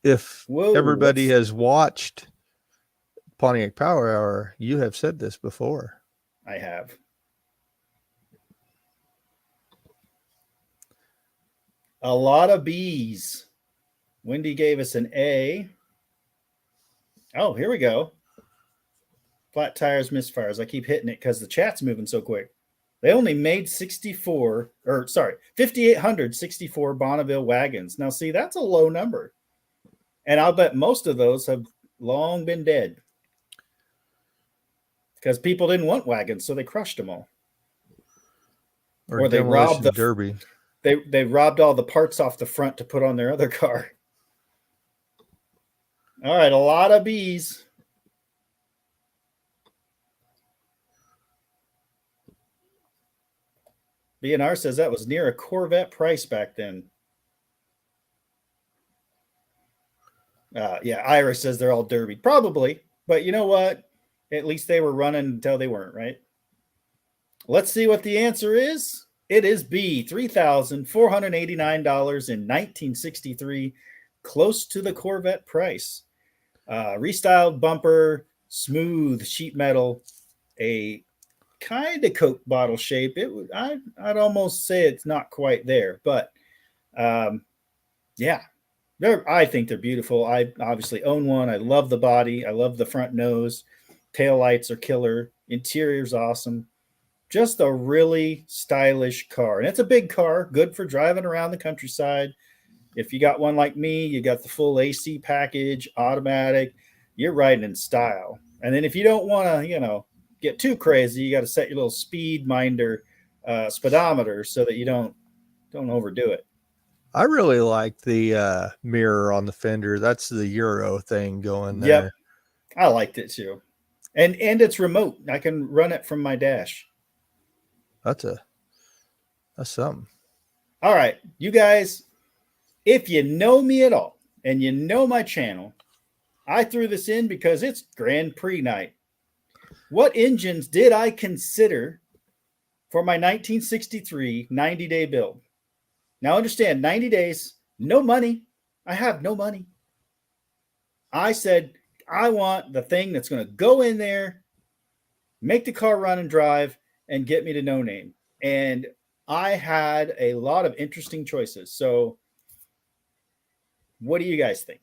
If everybody has watched Pontiac Power Hour, you have said this before. I have. A lot of B's. Wendy gave us an A. Oh, here we go. Flat tires, misfires. I keep hitting it because the chat's moving so quick. They only made 5,864 Bonneville wagons. Now, see, that's a low number. And I'll bet most of those have long been dead. Because people didn't want wagons, so they crushed them all. Or they robbed the derby. They robbed all the parts off the front to put on their other car. All right, a lot of B's. BNR says that was near a Corvette price back then. Yeah, Ira says they're all derby. Probably. But you know what? At least they were running until they weren't, right? Let's see what the answer is. It is B, $3,489 in 1963, close to the Corvette price. Restyled bumper, smooth sheet metal, a kind of Coke bottle shape. I'd almost say it's not quite there, but yeah, I think they're beautiful. I obviously own one. I love the body. I love the front nose. Tail lights are killer. Interior's awesome. Just a really stylish car. And it's a big car, good for driving around the countryside. If you got one like me, you got the full AC package, automatic, you're riding in style. And then if you don't want to, get too crazy, you got to set your little speed minder speedometer so that you don't overdo it. I really like the mirror on the fender. That's the Euro thing going there. Yep. I liked it too. And it's remote. I can run it from my dash. That's something. All right, you guys, if you know me at all and you know my channel, I threw this in because it's Grand Prix night. What engines did I consider for my 1963 90-day build? Now understand, 90 days, no money. I have no money. I said, I want the thing that's going to go in there, make the car run and drive, and get me to no name. And I had a lot of interesting choices. So what do you guys think?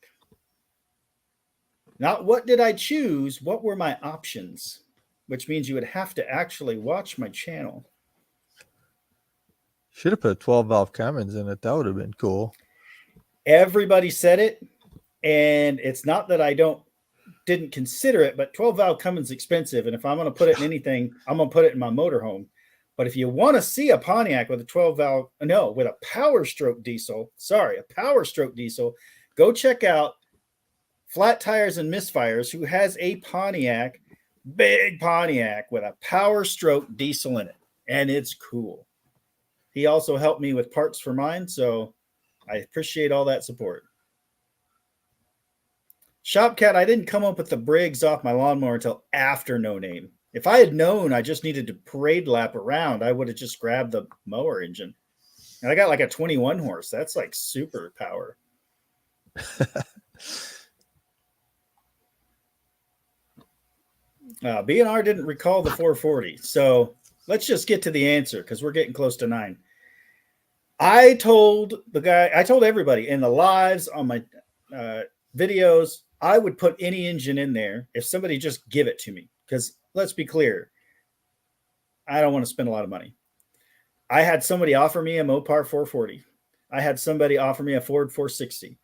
Not what did I choose, what were my options? Which means you would have to actually watch my channel. Should have put 12-valve Cummins in it. That would have been cool. Everybody said it, and it's not that I didn't consider it, but 12-valve Cummins is expensive, and if I'm going to put it in anything, I'm going to put it in my motorhome. But if you want to see a Pontiac with a 12-valve, no, with a Power Stroke diesel, go check out Flat Tires and Misfires, who has a Pontiac, big Pontiac with a Power Stroke diesel in it, and it's cool. He also helped me with parts for mine, so I appreciate all that support. Shopcat, I didn't come up with the Briggs off my lawnmower until after No Name. If I had known I just needed to parade lap around, I would have just grabbed the mower engine. And I got like a 21 horse. That's like super power. B&R didn't recall the 440. So let's just get to the answer because we're getting close to 9. I told everybody in the lives, on my videos, I would put any engine in there if somebody just give it to me. Because let's be clear, I don't want to spend a lot of money. I had somebody offer me a Mopar 440. I had somebody offer me a Ford 460.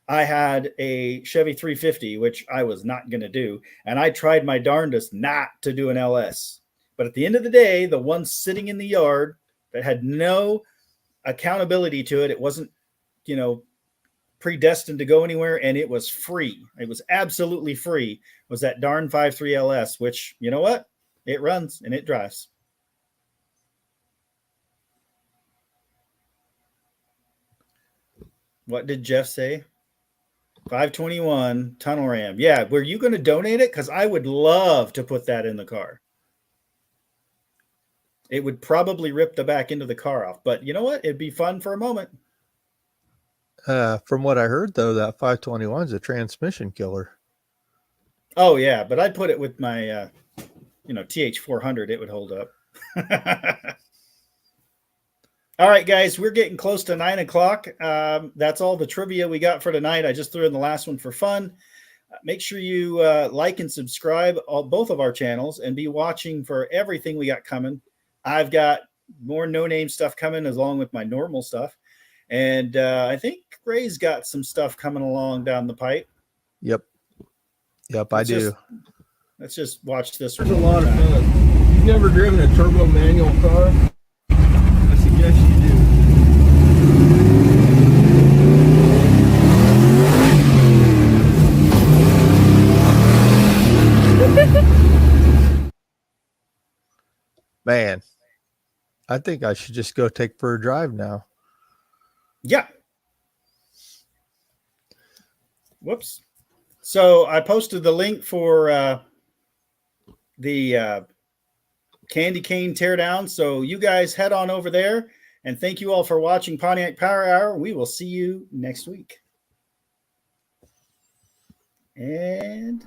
I had a Chevy 350, which I was not going to do. And I tried my darndest not to do an LS. But at the end of the day, the one sitting in the yard that had no accountability to it, it wasn't, predestined to go anywhere, and it was free. It was absolutely free. Was that darn 5.3 LS, which, you know what? It runs and it drives. What did Jeff say? 521 tunnel ram. Yeah, were you going to donate it? Because I would love to put that in the car. It would probably rip the back end of the car off, but you know what? It'd be fun for a moment. From what I heard, though, that 521 is a transmission killer. Oh, yeah, but I'd put it with my, TH400. It would hold up. All right, guys, we're getting close to 9 o'clock. That's all the trivia we got for tonight. I just threw in the last one for fun. Make sure you like and subscribe both of our channels and be watching for everything we got coming. I've got more no-name stuff coming along with my normal stuff. And I think Ray's got some stuff coming along down the pipe. Yep, I do. Let's just watch this. There's a lot of fun. You've never driven a turbo manual car? I suggest you do. Man, I think I should just go take for a drive now. Yeah. Whoops. So I posted the link for the candy cane teardown. So you guys head on over there, and thank you all for watching Pontiac Power Hour. We will see you next week. And